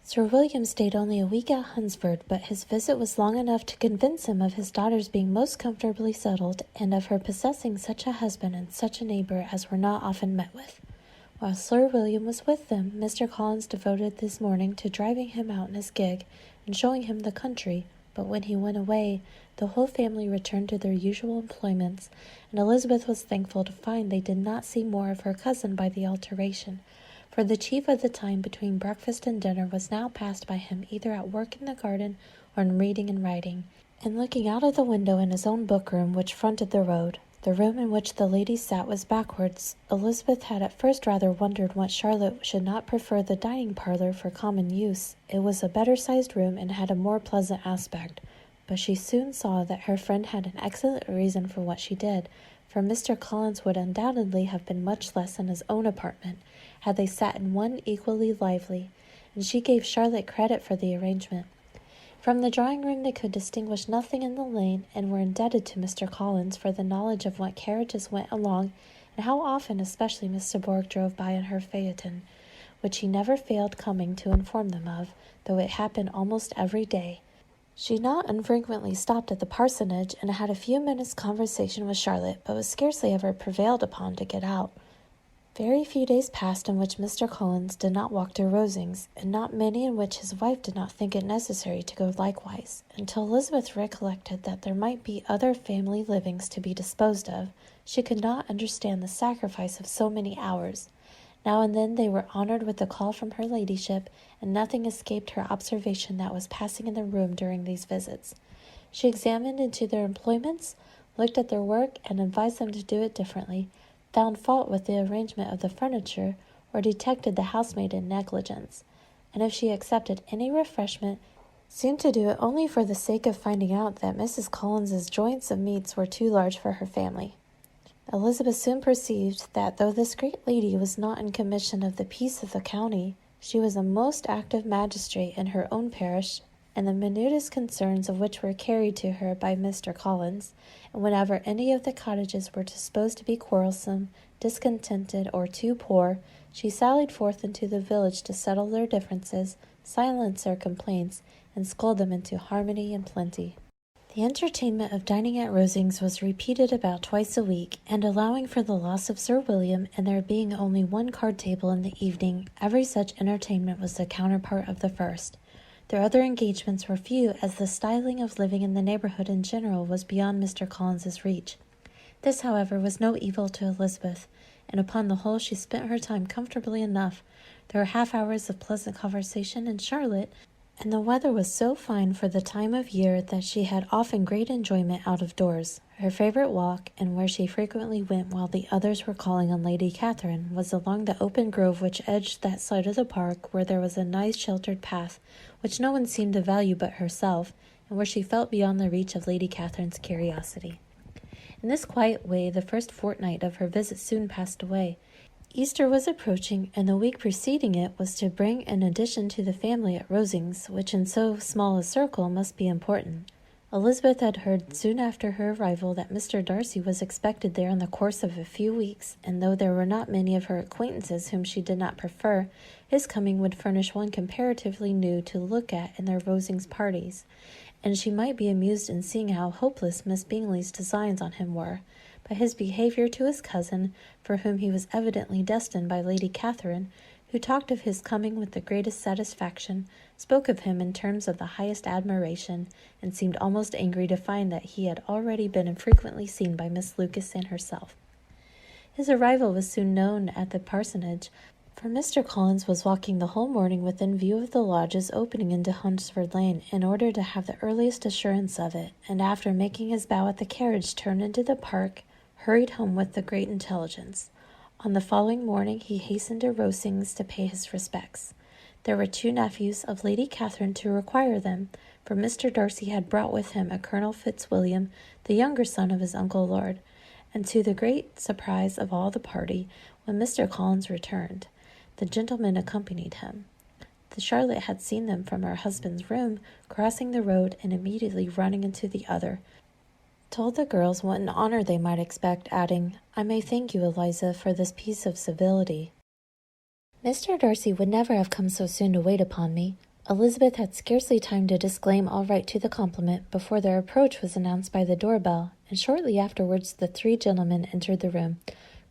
Sir William stayed only a week at Hunsford, but his visit was long enough to convince him of his daughter's being most comfortably settled, and of her possessing such a husband and such a neighbour as were not often met with. While Sir William was with them, Mr. Collins devoted this morning to driving him out in his gig and showing him the country, but when he went away, the whole family returned to their usual employments, and Elizabeth was thankful to find they did not see more of her cousin by the alteration, for the chief of the time between breakfast and dinner was now passed by him either at work in the garden or in reading and writing, and looking out of the window in his own book-room, which fronted the road. The room in which the ladies sat was backwards. Elizabeth had at first rather wondered why Charlotte should not prefer the dining parlour for common use. It was a better-sized room and had a more pleasant aspect, but she soon saw that her friend had an excellent reason for what she did, for Mr. Collins would undoubtedly have been much less in his own apartment, had they sat in one equally lively, and she gave Charlotte credit for the arrangement. From the drawing-room they could distinguish nothing in the lane, and were indebted to Mr. Collins for the knowledge of what carriages went along, and how often especially Mr. Borg drove by in her phaeton, which he never failed coming to inform them of, though it happened almost every day. She not unfrequently stopped at the parsonage, and had a few minutes' conversation with Charlotte, but was scarcely ever prevailed upon to get out. Very few days passed in which Mr. Collins did not walk to Rosings, and not many in which his wife did not think it necessary to go likewise, until Elizabeth recollected that there might be other family livings to be disposed of. She could not understand the sacrifice of so many hours. Now and then they were honoured with a call from her ladyship, and nothing escaped her observation that was passing in the room during these visits. She examined into their employments, looked at their work, and advised them to do it differently, found fault with the arrangement of the furniture, or detected the housemaid in negligence, and if she accepted any refreshment, seemed to do it only for the sake of finding out that Mrs. Collins's joints of meats were too large for her family. Elizabeth soon perceived that though this great lady was not in commission of the peace of the county, she was a most active magistrate in her own parish, and the minutest concerns of which were carried to her by Mr. Collins, and whenever any of the cottages were disposed to be quarrelsome, discontented, or too poor, she sallied forth into the village to settle their differences, silence their complaints, and scold them into harmony and plenty. The entertainment of dining at Rosings was repeated about twice a week, and allowing for the loss of Sir William, and there being only one card-table in the evening, every such entertainment was the counterpart of the first. Their other engagements were few, as the styling of living in the neighbourhood in general was beyond Mr. Collins's reach. This, however, was no evil to Elizabeth, and upon the whole she spent her time comfortably enough. There were half-hours of pleasant conversation in Charlotte, and the weather was so fine for the time of year that she had often great enjoyment out of doors. Her favourite walk, and where she frequently went while the others were calling on Lady Catherine, was along the open grove which edged that side of the park, where there was a nice sheltered path, which no one seemed to value but herself, and where she felt beyond the reach of Lady Catherine's curiosity. In this quiet way the first fortnight of her visit soon passed away. Easter was approaching, and the week preceding it was to bring an addition to the family at Rosings, which in so small a circle must be important. Elizabeth had heard soon after her arrival that Mr. Darcy was expected there in the course of a few weeks, and though there were not many of her acquaintances whom she did not prefer, his coming would furnish one comparatively new to look at in their Rosings parties, and she might be amused in seeing how hopeless Miss Bingley's designs on him were. But his behaviour to his cousin, for whom he was evidently destined by Lady Catherine, who talked of his coming with the greatest satisfaction, spoke of him in terms of the highest admiration, and seemed almost angry to find that he had already been infrequently seen by Miss Lucas and herself. His arrival was soon known at the parsonage, for Mr. Collins was walking the whole morning within view of the lodges opening into Hunsford Lane, in order to have the earliest assurance of it, and after making his bow at the carriage turned into the park, hurried home with the great intelligence. On the following morning he hastened to Rosings to pay his respects. There were 2 nephews of Lady Catherine to require them, for Mr. Darcy had brought with him a Colonel Fitzwilliam, the younger son of his uncle Lord, and to the great surprise of all the party, when Mr. Collins returned, the gentlemen accompanied him. The Charlotte had seen them from her husband's room, crossing the road and immediately running into the other, told the girls what an honour they might expect, adding, "I may thank you, Eliza, for this piece of civility. Mr. Darcy would never have come so soon to wait upon me. Elizabeth had scarcely time to disclaim all right to the compliment before their approach was announced by the doorbell, and shortly afterwards the three gentlemen entered the room.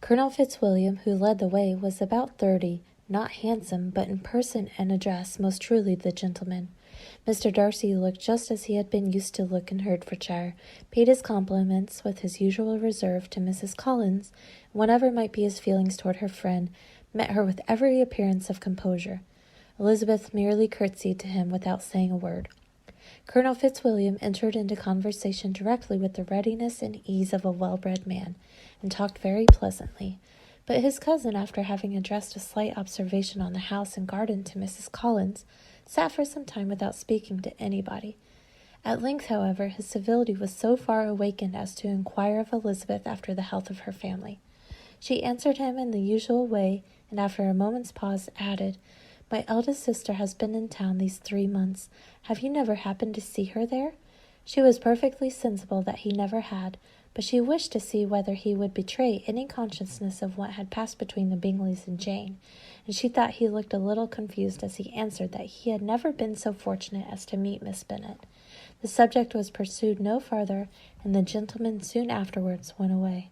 Colonel Fitzwilliam, who led the way, was about 30, not handsome, but in person and address most truly the gentleman. Mr. Darcy looked just as he had been used to look in Hertfordshire, paid his compliments with his usual reserve to Mrs. Collins, and whatever might be his feelings toward her friend, met her with every appearance of composure. Elizabeth merely curtsied to him without saying a word. Colonel Fitzwilliam entered into conversation directly with the readiness and ease of a well-bred man, and talked very pleasantly. But his cousin, after having addressed a slight observation on the house and garden to Mrs. Collins, sat for some time without speaking to anybody. At length, however, his civility was so far awakened as to inquire of Elizabeth after the health of her family. She answered him in the usual way, and after a moment's pause added, "My eldest sister has been in town these 3 months. Have you never happened to see her there?" She was perfectly sensible that he never had, but she wished to see whether he would betray any consciousness of what had passed between the Bingleys and Jane, and she thought he looked a little confused as he answered that he had never been so fortunate as to meet Miss Bennet. The subject was pursued no farther, and the gentlemen soon afterwards went away.